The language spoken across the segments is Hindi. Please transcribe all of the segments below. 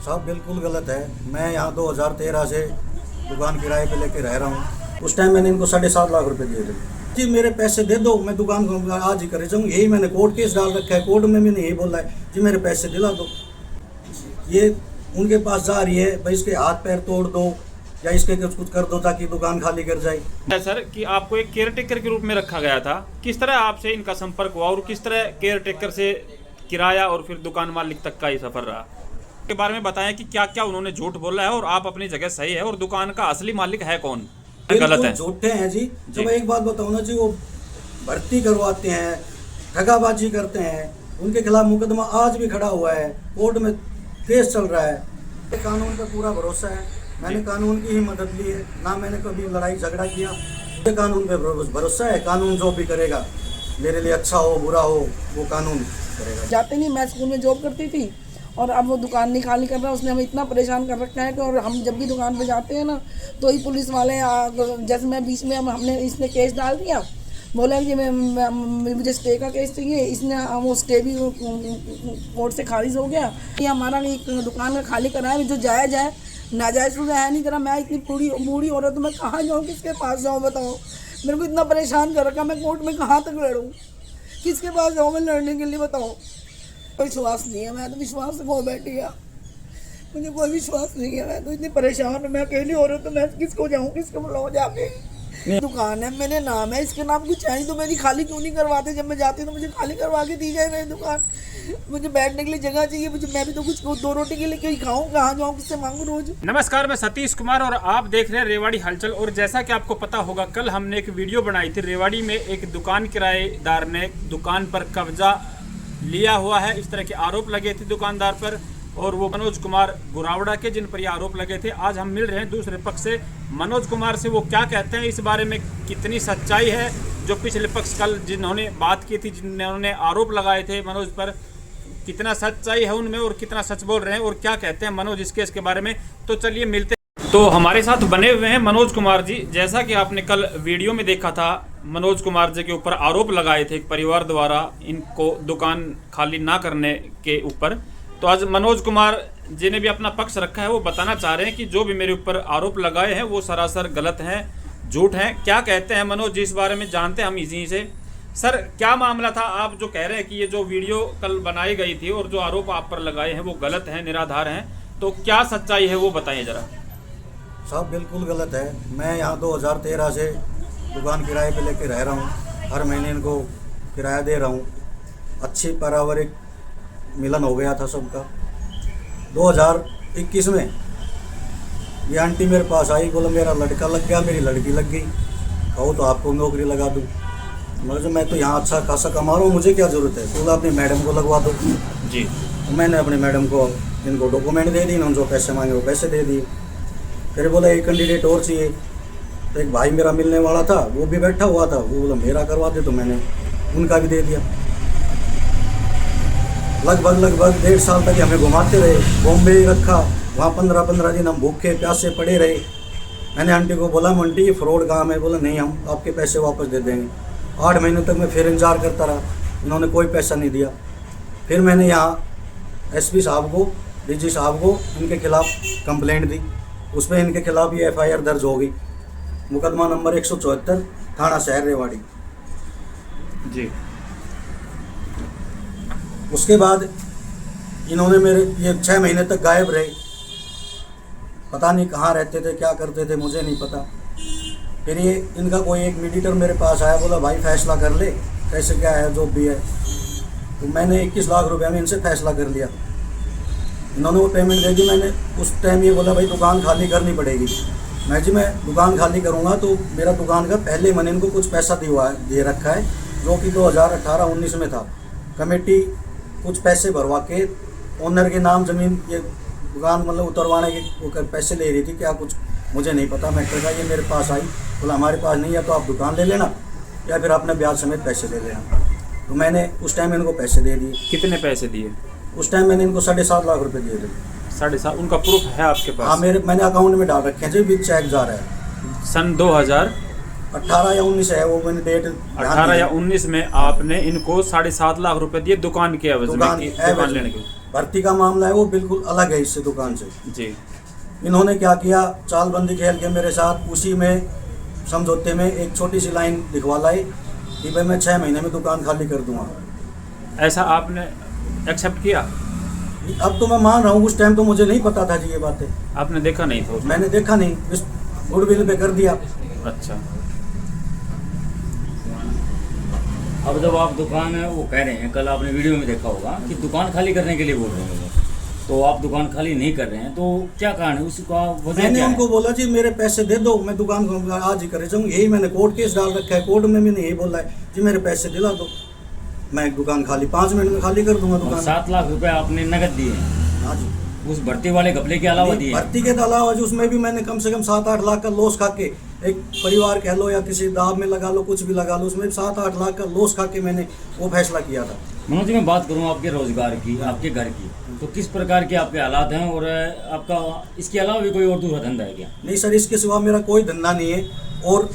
साहब बिल्कुल गलत है। मैं यहाँ 2013 से दुकान किराए पे लेके रह रहा हूँ। उस टाइम मैंने इनको 7.5 लाख रुपए दिए थे। जी मेरे पैसे दे दो, मैं दुकान को आज ही करे जाऊँ। यही मैंने कोर्ट केस डाल रखा है, कोर्ट में मैंने यही बोला है जी मेरे पैसे दिला दो। ये उनके पास जा रही है भाई इसके हाथ पैर तोड़ दो या इसके कुछ कर दो ताकि दुकान खाली कर जाए। सर कि आपको एक केयर टेकर के रूप में रखा गया था, किस तरह आपसे इनका संपर्क हुआ और किस तरह केयर टेकर से किराया और फिर दुकान मालिक तक का ये सफर रहा के बारे में बताएं कि क्या क्या उन्होंने झूठ बोला है और आप अपनी जगह सही है और दुकान का असली मालिक है कौन, गलत है? झूठे हैं जी। जब एक बात बताओ ना जी, वो भर्ती करवाते हैं, ठगाबाजी करते हैं, उनके खिलाफ मुकदमा आज भी खड़ा हुआ है, कोर्ट में केस चल रहा है। कानून पर पूरा भरोसा है, मैंने कानून की ही मदद ली है, ना मैंने कभी लड़ाई झगड़ा किया। मुझे कानून पे भरोसा है, कानून जो भी करेगा मेरे लिए अच्छा हो बुरा हो वो कानून करेगा। जाते नहीं, मैं स्कूल में जॉब करती थी और अब वो दुकान नहीं खाली कर रहा है। उसने हमें इतना परेशान कर रखा है कि और हम जब भी दुकान पे जाते हैं ना तो ही पुलिस वाले जैसे मैं बीच में हमने इसने केस डाल दिया, बोला कि मुझे स्टे का केस चाहिए। इसने वो स्टे भी कोर्ट से खारिज हो गया। ये हमारा एक दुकान का खाली कराया जो जायज़ है, नाजायज़ तो है नहीं करा। मैं इतनी बूढ़ी औरत तो मैं कहाँ जाऊँ, किसके पास जाऊँ बताओ? मेरे को इतना परेशान कर रखा, मैं कोर्ट में कहाँ तक लड़ूँ, किसके पास जाऊँ मैं लड़ने के लिए बताओ? कोई विश्वास नहीं है, मैं तो विश्वास खो बैठी है, मुझे कोई विश्वास नहीं है। मैं तो इतनी परेशान हूँ, मैं अकेली हो रही, तो मैं किसको जाऊँ, किसको बुलाऊँ जाके? दुकान है, मेरे नाम है, इसके नाम कुछ है तो मेरी खाली क्यों नहीं करवाते? जब मैं जाती हूँ तो मुझे खाली करवा के दी जाए मेरी दुकान। मुझे बैठने के लिए जगह चाहिए, मुझे मैं भी तो कुछ दो रोटी के लिए कहीं खाऊं, कहाँ जाऊँ, किससे मांगू रोज? नमस्कार, मैं सतीश कुमार और आप देख रहे हैं रेवाड़ी हलचल। और जैसा कि आपको पता होगा, कल हमने एक वीडियो बनाई थी। रेवाड़ी में एक दुकान किराएदार ने दुकान पर कब्जा लिया हुआ है, इस तरह के आरोप लगे थे दुकानदार पर, और वो मनोज कुमार गुरावड़ा के जिन पर ये आरोप लगे थे। आज हम मिल रहे हैं दूसरे पक्ष से, मनोज कुमार से। वो क्या कहते हैं इस बारे में, कितनी सच्चाई है जो पिछले पक्ष कल जिन्होंने बात की थी, जिन्होंने आरोप लगाए थे मनोज पर, कितना सच्चाई है उनमें और कितना सच बोल रहे हैं और क्या कहते हैं मनोज इस केस के बारे में। तो चलिए मिलते हैं। तो हमारे साथ बने हुए हैं मनोज कुमार जी। जैसा कि आपने कल वीडियो में देखा था, मनोज कुमार जी के ऊपर आरोप लगाए थे एक परिवार द्वारा इनको दुकान खाली ना करने के ऊपर। तो आज मनोज कुमार जी ने भी अपना पक्ष रखा है। वो बताना चाह रहे हैं कि जो भी मेरे ऊपर आरोप लगाए हैं वो सरासर गलत हैं, झूठ हैं। क्या कहते हैं मनोज जी इस बारे में जानते हैं हम इसी से। सर, क्या मामला था? आप जो कह रहे हैं कि ये जो वीडियो कल बनाई गई थी और जो आरोप आप पर लगाए हैं वो गलत हैं, निराधार हैं, तो क्या सच्चाई है वो बताइए जरा। साहब बिल्कुल गलत है। मैं यहाँ 2013 से दुकान किराए पे लेके रह रहा हूँ, हर महीने इनको किराया दे रहा हूँ। अच्छी पारिवारिक मिलन हो गया था सबका। 2021 में ये आंटी मेरे पास आई, बोला मेरा लड़का लग गया, मेरी लड़की लग गई, कहो तो आपको नौकरी लगा दूँ। मैं तो यहाँ अच्छा खासा कमा रहा हूँ, मुझे क्या ज़रूरत है? बोला अपनी मैडम को लगवा दो जी। तो मैंने अपनी मैडम को इनको डॉक्यूमेंट दे दी, उन्होंने जो पैसे मांगे वो पैसे दे दिए। फिर बोला एक कैंडिडेट और चाहिए, तो एक भाई मेरा मिलने वाला था, वो भी बैठा हुआ था, वो बोला मेरा करवा दे, तो मैंने उनका भी दे दिया। लगभग 1.5 साल तक हमें घुमाते रहे, बॉम्बे ही रखा, वहाँ 15 दिन हम भूखे प्यासे पड़े रहे। मैंने आंटी को बोला आंटी ये फ्रॉड काम है। बोला नहीं, हम आपके पैसे वापस दे देंगे। 8 महीने तक मैं फिर इंतजार करता रहा, इन्होंने कोई पैसा नहीं दिया। फिर मैंने यहाँ एसपी साहब को, डीजी साहब को इनके खिलाफ कंप्लेंट दी। उसमें इनके खिलाफ ये FIR दर्ज हो गई, मुकदमा नंबर 174, थाना शहर रेवाड़ी जी। उसके बाद इन्होंने मेरे ये 6 महीने तक गायब रहे, पता नहीं कहाँ रहते थे, क्या करते थे, मुझे नहीं पता। फिर ये इनका कोई एक मीडिएटर मेरे पास आया, बोला भाई फैसला कर ले, कैसे क्या है जो भी है। तो मैंने 21 लाख रुपये में इनसे फैसला कर लिया। इन्होंने वो पेमेंट दे दी। मैंने उस टाइम ये बोला भाई दुकान खाली करनी पड़ेगी। मैं जी मैं दुकान खाली करूँगा तो मेरा दुकान का पहले मैंने इनको कुछ पैसा दे रखा है, जो कि 2018-19 में था। कमेटी कुछ पैसे भरवा के ओनर के नाम ज़मीन ये दुकान मतलब उतरवाने के वो पैसे ले रही थी, क्या कुछ मुझे नहीं पता। मैं कहा ये मेरे पास आई, बोला हमारे पास नहीं है तो आप दुकान ले लेना या फिर अपने ब्याज समेत पैसे ले लेना। तो मैंने उस टाइम इनको पैसे दे दिए। कितने पैसे दिए? उस टाइम मैंने इनको 7.5 लाख रुपए दिए थे। 7.5? उनका प्रूफ है आपके पास? हाँ, मैंने अकाउंट में डाल रखे हैं जी, विद चेक जा रहा है। सन 2018 या 19 है वो, मैंने डेट 18 या 19 में आपने इनको 7.5 लाख रुपए दिए दुकान के एवज में, दुकान लेने के। भर्ती का मामला है वो बिल्कुल अलग है इससे दुकान से। जी। इन्होंने क्या किया, चालबंदी खेल के मेरे साथ उसी में समझौते में एक छोटी सी लाइन लिखवा लाई कि भाई मैं 6 महीने में दुकान खाली कर दूंगा। ऐसा आपने एक्सेप्ट किया? अब तो मैं मान रहा हूँ, उस टाइम तो मुझे नहीं पता था जी ये बातें। आपने देखा नहीं था? मैंने देखा नहीं, इस गुडविल पे कर दिया। अच्छा। अब जब आप दुकान वो कह रहे हैं, कल आपने वीडियो में देखा होगा कि दुकान खाली करने के लिए बोल रहे हैं, तो आप दुकान खाली नहीं कर रहे हैं, तो क्या कारण है उसका? वजह मैंने क्या है? उनको बोला जी मेरे पैसे दे दो, मैं दुकान आज ही करे जाऊँ। यही मैंने कोर्ट केस डाल रखा है, कोर्ट में मैंने यही बोला है जी मेरे पैसे दिला दो, मैं दुकान खाली 5 मिनट में खाली कर दूंगा और दुकान। 7 लाख रुपए आपने नगद दिए हैं हाँ जी। उस भर्ती वाले घपले के अलावा दिए हैं? भर्ती के अलावा जी उसमें भी मैंने कम से कम 7-8 लाख का लॉस खा के, एक परिवार कह लो या किसी दाव में लगा लो, कुछ भी लगा लो, उसमें 7-8 लाख का लॉस खा के मैंने वो फैसला किया था। मनोज जी, मैं बात करूं आपके रोजगार की, आपके घर की, तो किस प्रकार के आपके हालात हैं और आपका इसके अलावा भी कोई और दूसरा धंधा है क्या? नहीं सर, इसके सिवा मेरा कोई धंधा नहीं है, और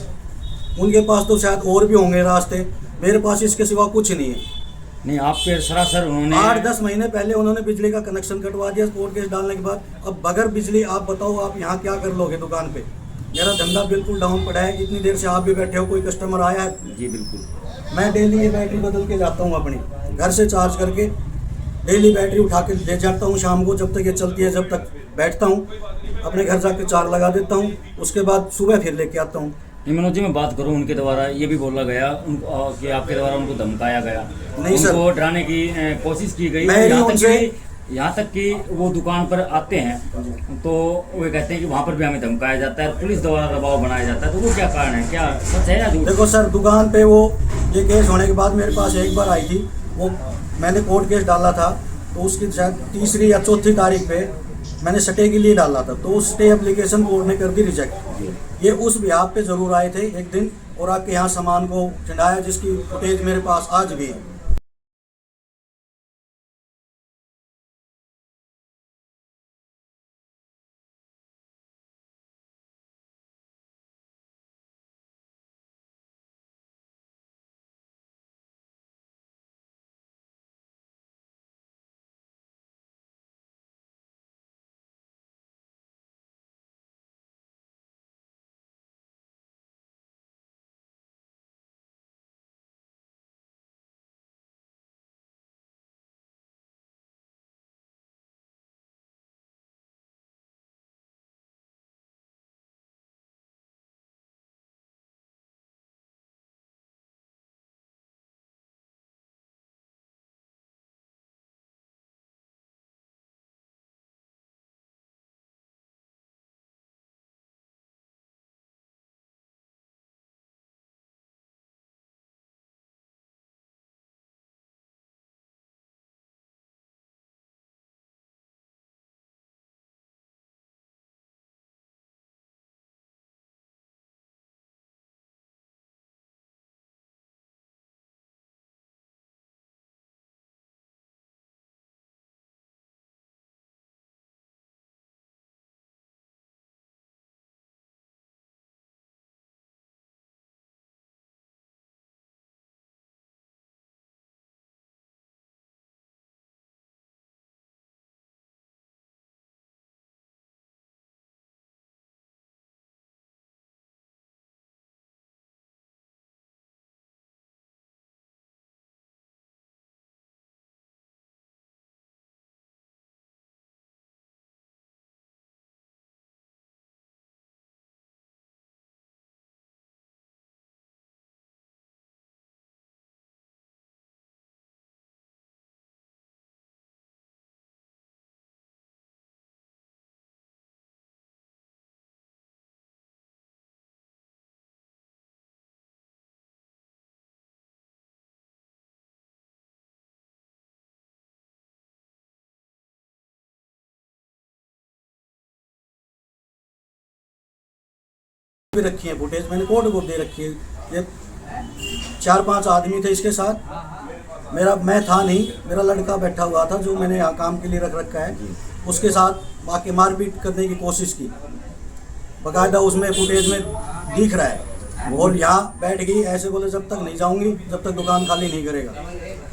उनके पास तो शायद और भी होंगे रास्ते, मेरे पास इसके सिवा कुछ नहीं है। नहीं, आप पे सरासर उन्होंने 8-10 महीने पहले उन्होंने बिजली का कनेक्शन कटवा दिया कोर्ट केस डालने के बाद। अब बगैर बिजली आप बताओ आप यहाँ क्या कर लोगे दुकान पे? मेरा धंधा बिल्कुल डाउन पड़ा है। इतनी देर से आप भी बैठे हो, कोई कस्टमर आया है? जी बिल्कुल। मैं डेली ये बैटरी बदल के जाता हूँ, अपनी घर से चार्ज करके डेली बैटरी उठा के ले जाता हूँ शाम को, जब तक ये चलती है, जब तक बैठता हूँ अपने घर जाके चार्ज लगा देता हूँ, उसके बाद सुबह फिर लेके आता हूँ। नहीं मनोज जी, मैं बात करूं उनके द्वारा ये भी बोला गया कि आपके द्वारा उनको धमकाया गया, नहीं सर, उनको डराने की कोशिश की गई। मैं यहाँ तक कि वो दुकान पर आते हैं तो वो कहते हैं कि वहाँ पर भी हमें धमकाया जाता है, पुलिस द्वारा दबाव बनाया जाता है, तो वो क्या कारण है, क्या सच है या झूठ? देखो सर, दुकान पे वो ये केस होने के बाद मेरे पास एक बार आई थी, वो मैंने कोर्ट केस डाला था, तो उसकी शायद 3री या 4थी तारीख पे मैंने स्टे के लिए डाला था, तो उस स्टे एप्लीकेशन कोर्ट ने कर दी रिजेक्ट। ये उस बिहाफ पे जरूर आए थे एक दिन और आपके यहाँ सामान को छिंडाया, जिसकी फुटेज मेरे पास आज भी है। भी रखी है फुटेज, मैंने कोर्ट को दे रखी है। ये 4-5 आदमी थे इसके साथ, मैं था नहीं, मेरा लड़का बैठा हुआ था जो मैंने यहाँ काम के लिए रख रखा है, उसके साथ बाकी मारपीट करने की कोशिश की, बाकायदा उसमें फुटेज में दिख रहा है। और यहाँ बैठ गई, ऐसे बोले जब तक नहीं जाऊंगी, जब तक दुकान खाली नहीं करेगा।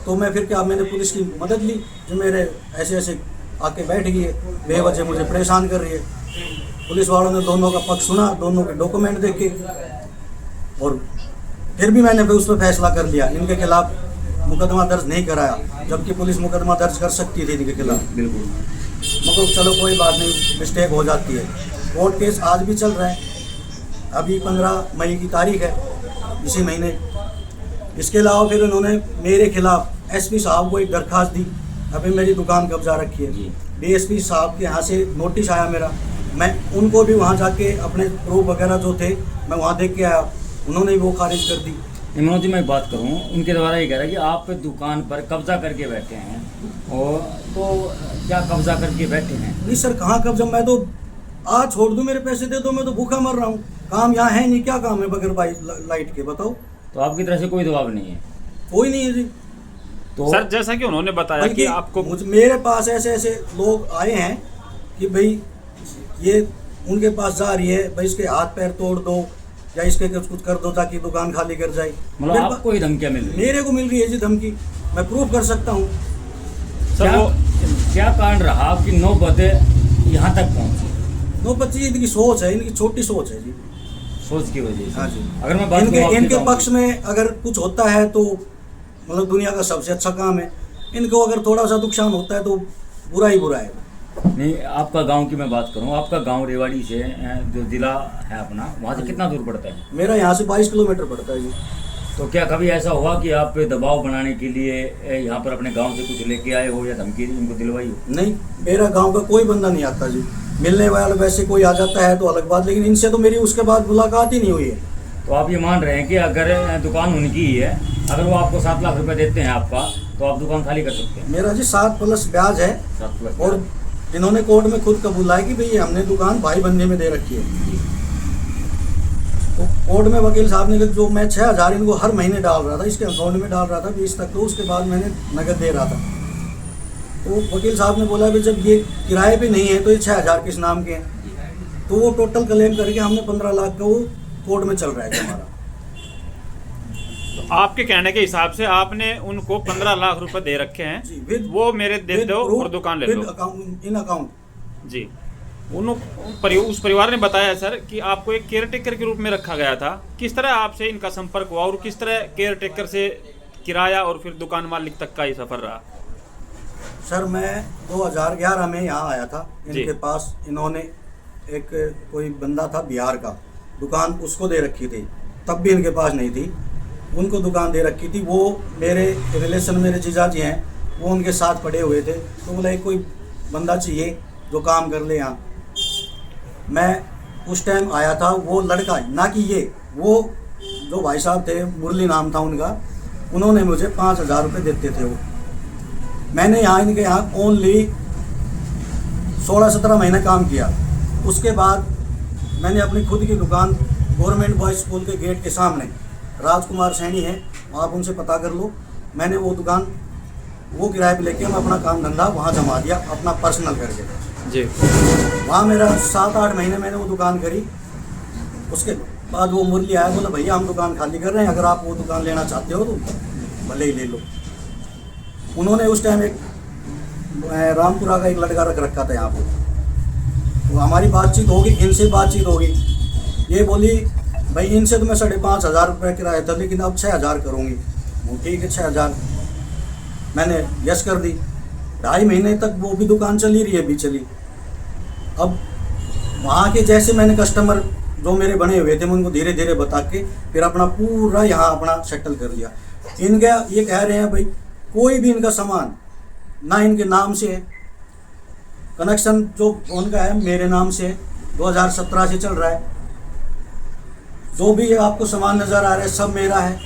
तो मैं फिर क्या, मैंने पुलिस की मदद ली, जो मेरे ऐसे ऐसे आके बैठ गई है, बेवजह मुझे परेशान कर रही है। पुलिस वालों ने दोनों का पक्ष सुना, दोनों के डॉक्यूमेंट देखे, और फिर भी मैंने उस पर फैसला कर लिया, इनके खिलाफ मुकदमा दर्ज नहीं कराया, जबकि पुलिस मुकदमा दर्ज कर सकती थी इनके खिलाफ। बिल्कुल। मतलब चलो कोई बात नहीं, मिस्टेक हो जाती है। कोर्ट केस आज भी चल रहा है, अभी 15 मई की तारीख है इसी महीने। इसके अलावा फिर उन्होंने मेरे खिलाफ एसपी साहब को एक दरखास्त दी, अभी मेरी दुकान कब्जा रखी है। डीएसपी साहब के यहाँ से नोटिस आया मेरा, मैं उनको भी वहाँ जाके अपने प्रूफ वगैरह जो थे मैं वहाँ देख के आया, उन्होंने भी वो खारिज कर दी। मनोज जी, मैं बात करूं, उनके द्वारा ये कह रहा है कि आप दुकान पर कब्जा करके बैठे हैं, और तो क्या कब्जा करके बैठे हैं? नहीं सर, कहाँ कब्जा, मैं तो आज छोड़ दूँ, मेरे पैसे दे दो, मैं तो भूखा मर रहा हूँ, काम यहाँ है नहीं, क्या काम है बगैर लाइट के, बताओ। तो आपकी तरफ से कोई दबाव नहीं है? कोई नहीं है जी। तो सर जैसा कि उन्होंने बताया कि आपको मेरे पास ऐसे ऐसे लोग आए हैं कि भाई ये उनके पास जा रही है, भाई इसके हाथ पैर तोड़ दो या इसके कुछ कर दो ताकि दुकान खाली कर जाए। मतलब आपको ही धमकियाँ मिल रही है? मेरे को मिल रही है जी धमकी, मैं प्रूफ कर सकता हूँ। सर वो क्या कारण रहा कि नौबत यहाँ तक पहुँची? नौबत जी इनकी सोच है, इनकी छोटी सोच है जी, सोच की वजह से। हाँ जी। अगर मैं बात करूं इनके आपके पक्ष में अगर कुछ होता है तो मतलब दुनिया का सबसे अच्छा काम है, इनको अगर थोड़ा सा नुकसान होता है तो बुरा ही बुरा है। नहीं, आपका गांव की मैं बात करूं, आपका गांव रेवाड़ी से जो जिला है अपना, वहाँ से कितना दूर पड़ता है? मेरा यहाँ से 22 किलोमीटर पड़ता है जी। तो क्या कभी ऐसा हुआ कि आप पे दबाव बनाने के लिए यहाँ पर अपने गांव से कुछ लेके आए हो या धमकी इनको दिलवाई हो? नहीं, मेरा गांव का कोई बंदा नहीं आता जी, मिलने वाला वैसे कोई आ जाता है तो अलग बात, लेकिन इनसे तो मेरी उसके बाद मुलाकात ही नहीं हुई है। तो आप ये मान रहे हैं कि अगर दुकान उनकी ही है, अगर वो आपको 7 लाख रुपए देते हैं आपका, तो आप दुकान खाली कर सकते हैं? मेरा जी 7+ ब्याज है, 7 और इन्होंने कोर्ट में खुद कबूला है कि भाई हमने दुकान भाई बंदे में दे रखी है। तो कोर्ट में वकील साहब ने कहा जो मैं 6000 इनको हर महीने डाल रहा था, इसके अकाउंट में डाल रहा था 20 तक, तो उसके बाद मैंने नगद दे रहा था। तो वकील साहब ने बोला कि जब ये किराए पे नहीं है तो ये 6000 किस नाम के हैं, तो वो टोटल क्लेम करके हमने 15 लाख का वो कोर्ट में चल रहा है हमारा। तो आपके कहने के हिसाब से आपने उनको 15 लाख रुपए दे रखे हैं जी, वो मेरे दे दो और दुकान ले लो। इन अकाउंट जी। उस परिवार ने बताया सर कि आपको एक केयर टेकर के रूप में रखा गया था, किस तरह आपसे इनका संपर्क हुआ और किस तरह केयर टेकर से किराया और फिर दुकान मालिक तक का ये सफर रहा? सर मैं 2011 में यहाँ आया था इनके पास, इन्होंने एक कोई बंदा था बिहार का, दुकान उसको दे रखी थी, तब भी इनके पास नहीं थी, उनको दुकान दे रखी थी। वो मेरे रिलेशन, मेरे जीजाजी हैं, वो उनके साथ पड़े हुए थे, तो बोला कोई बंदा चाहिए जो काम कर ले यहाँ। मैं उस टाइम आया था, वो लड़का ना कि ये, वो जो भाई साहब थे, मुरली नाम था उनका, उन्होंने मुझे 5000 रुपये देते थे। वो मैंने यहाँ इनके यहाँ ओनली 16-17 महीने काम किया। उसके बाद मैंने अपनी खुद की दुकान गवर्नमेंट बॉयज़ स्कूल के गेट के सामने, राजकुमार सैनी है, आप उनसे पता कर लो, मैंने वो दुकान वो किराए पे लेके मैं अपना काम धंधा वहाँ जमा दिया, अपना पर्सनल करके जी। वहाँ मेरा 7-8 महीने मैंने वो दुकान करी। उसके बाद वो मुरली आया, बोला भैया हम दुकान खाली कर रहे हैं, अगर आप वो दुकान लेना चाहते हो तो भले ही ले लो। उन्होंने उस टाइम एक रामपुरा का एक लड़का रख रखा था यहाँ पर, तो हमारी बातचीत होगी, इनसे बातचीत होगी, ये बोली भाई इनसे तो मैं 5,500 रुपये किराया था, लेकिन अब 6,000 करूँगी। वो ठीक है 6,000, मैंने यस कर दी। 2.5 महीने तक वो भी दुकान चली रही है, भी चली। अब वहाँ के जैसे मैंने कस्टमर जो मेरे बने हुए थे मैं उनको धीरे धीरे बता के फिर अपना पूरा यहाँ अपना सेटल कर लिया। इनका ये कह रहे हैं भाई कोई भी इनका सामान ना इनके नाम से है, कनेक्शन जो उनका है मेरे नाम से 2017 से चल रहा है, जो भी आपको सामान नज़र आ रहा है सब मेरा है।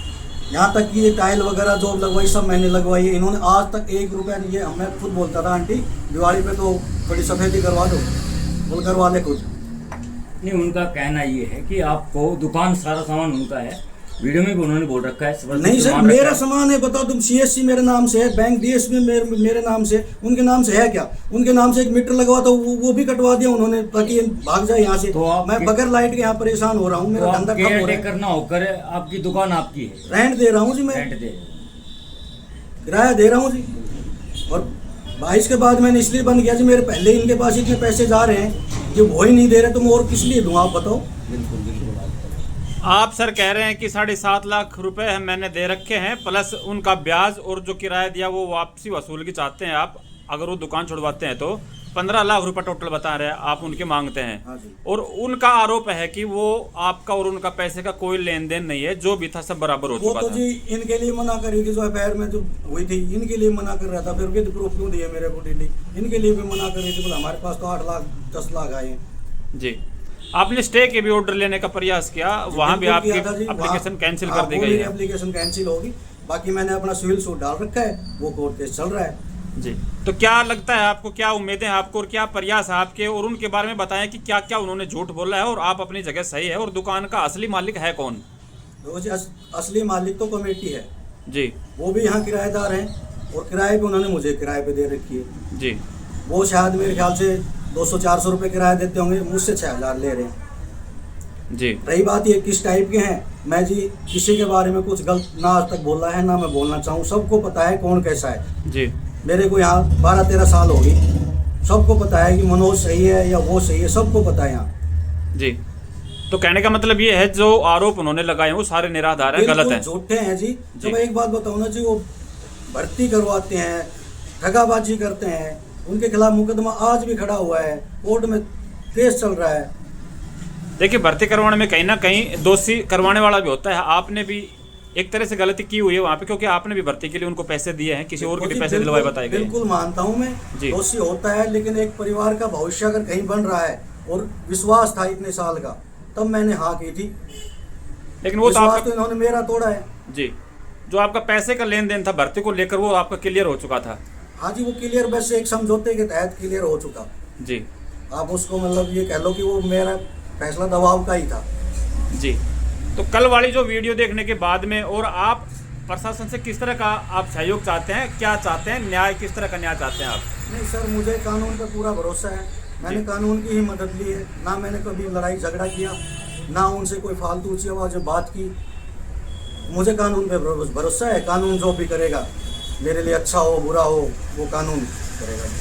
यहाँ तक कि ये टाइल वगैरह जो लगवाई सब मैंने लगवाई है। इन्होंने आज तक 1 रुपया नहीं है। मैं खुद बोलता था आंटी दिवाली पे तो थोड़ी सफ़ेदी करवा दो, बोल करवा ले खुद। नहीं, उनका कहना ये है कि आपको दुकान सारा सामान उनका है, वीडियो में भी उन्होंने बोल रखा है। नहीं सर, मेरा सामान है, बताओ तुम। CSC मेरे नाम से है, बैंक DSP मेरे नाम से, उनके नाम से है क्या? उनके नाम से एक मीटर लगवा था, वो भी कटवा दिया उन्होंने ताकि भाग जाए यहाँ से। तो मैं बगैर लाइट के यहाँ परेशान हो रहा हूँ, मेरा धंधा ठप हो रहा है। करना होकर आपकी दुकान आपकी है, रेंट दे रहा हूँ जी मैं। रेंट दे। किराया दे रहा हूँ जी। और 22 के बाद मैंने इसलिए बंद किया जी, मेरे पहले इनके पास इतने पैसे जा रहे हैं, जो वो ही नहीं दे रहे तो मैं और किस लिए दूँ, आप बताओ। आप सर कह रहे हैं कि 7.5 लाख रुपए मैंने दे रखे हैं, प्लस उनका ब्याज और जो किराया दिया वो वापसी वसूल की चाहते हैं आप। अगर वो दुकान छुड़वाते हैं तो 15 लाख रुपए टोटल बता रहे हैं आप उनके मांगते हैं। हाँ जी। और उनका आरोप है कि वो आपका और उनका पैसे का कोई लेन देन नहीं है, जो भी था सब बराबर हो वो चुका तो था। जी इनके लिए मना करी थी, जो एफआईआर में जो हुई थी इनके लिए मना कर रहा था, फिर विद प्रूफ क्यों दिए मेरे को डेली, इनके लिए भी मना कर रही थी। बोला हमारे पास तो 8 लाख 10 लाख आए हैं जी। आपने स्टे के भी ऑर्डर लेने का प्रयास किया, वहां भी आपकी किया था जी, एप्लीकेशन कैंसिल हाँ, कर दी वो गई मेरी है एप्लीकेशन कैंसिल होगी। बाकी मैंने अपना सिविल सूट डाल रखा है, वो कोर्ट केस चल रहा है जी। तो क्या लगता है आपको, क्या उम्मीदें हैं आपको और क्या प्रयास है आपके, और उनके बारे में बताएं कि क्या क्या उन्होंने झूठ बोला है और आप अपनी जगह सही है, और दुकान का असली मालिक है कौन? तो जी असली मालिक तो कमेटी है जी वो भी यहाँ किराएदार हैं, और किराए पे उन्होंने मुझे किराए पे दे रखी है। जी वो शायद मेरे ख्याल से 200-400 रुपये किराया देते होंगे, मुझसे 6,000 ले रहे हैं। जी रही बात ये किस टाइप के हैं, मैं जी किसी के बारे में कुछ गलत ना आज तक बोला है ना मैं बोलना चाहूँ, सबको पता है कौन कैसा है। जी मेरे को यहाँ 12-13 साल हो गई, सबको पता है कि मनोज सही है या वो सही है, सबको पता है यहाँ। जी। तो कहने का मतलब ये है जो आरोप उन्होंने लगाए हैं वो सारे निराधार हैं, गलत हैं, झूठे हैं जी। जी। जब एक बात बताऊँ ना जी, वो भर्ती करवाते हैं, ठगाबाजी करते हैं, उनके खिलाफ मुकदमा आज भी खड़ा हुआ है, कोर्ट में केस चल रहा है। देखिए भर्ती करवाने में कहीं ना कहीं दोषी करवाने वाला भी होता है। आपने भी एक तरह से गलती की हुई है वहाँ पे, क्योंकि आपने भी भर्ती के लिए उनको पैसे दिए हैं, किसी और के भी पैसे दिलवाए बताए गए। बिल्कुल मानता हूँ मैं, जी। दोषी होता है, लेकिन एक परिवार का भविष्य अगर कहीं बन रहा है और विश्वास था इतने साल का, तब मैंने हाँ की थी। लेकिन वो तो विश्वास आपका तो इन्होंने मेरा तोड़ा है जी, जो आपका पैसे का लेन देन था भर्ती को लेकर वो आपका क्लियर हो चुका था। हाँ जी, वो क्लियर बस एक समझौते के तहत क्लियर हो चुका। जी आप उसको मतलब ये कह लो कि वो मेरा फैसला दबाव का ही था। जी। तो कल वाली जो वीडियो देखने के बाद में, और आप प्रशासन से किस तरह का आप सहयोग चाहते हैं, क्या चाहते हैं, न्याय किस तरह का न्याय चाहते हैं आप? नहीं सर, मुझे कानून पर पूरा भरोसा है, मैंने कानून की ही मदद ली है, ना मैंने कभी लड़ाई झगड़ा किया, ना उनसे कोई फालतू ऊंची आवाज़ में बात की। मुझे कानून पे भरोसा है, कानून जो भी करेगा मेरे लिए अच्छा हो बुरा हो वो कानून करेगा।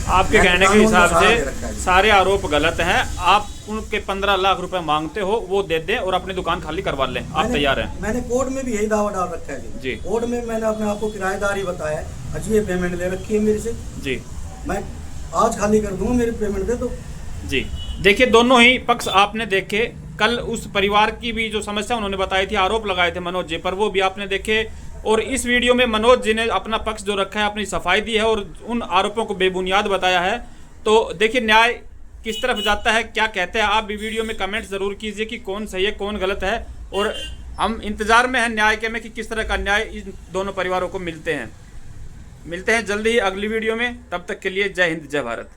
आपके मैंने कहने के कानून का हिसाब सहारा दे रखा है से जी। सारे आरोप गलत हैं, आप उनके 15 लाख रुपए मांगते हो वो दे दें और अपनी दुकान खाली करवा लें, आप तैयार हैं? मैंने कोर्ट में भी यही दावा डाल रखा है जी। जी। कोर्ट में मैंने अपने आप को किराएदार ही बताया, अजी ये पेमेंट ले रखी है मेरे से, जी मैं आज खाली कर दूंगा, मेरी पेमेंट दे दो। जी। देखिए दोनों ही पक्ष आपने देखे, कल उस परिवार की भी जो समस्या उन्होंने बताई थी, आरोप लगाए थे मनोज जी पर, वो भी आपने देखे। और इस वीडियो में मनोज जी ने अपना पक्ष जो रखा है, अपनी सफाई दी है और उन आरोपों को बेबुनियाद बताया है। तो देखिए न्याय किस तरफ जाता है, क्या कहते हैं आप भी वीडियो में कमेंट जरूर कीजिए कि कौन सही है कौन गलत है, और हम इंतजार में हैं न्याय के में कि किस तरह का न्याय इन दोनों परिवारों को मिलते हैं जल्दी ही अगली वीडियो में। तब तक के लिए जय हिंद जय भारत।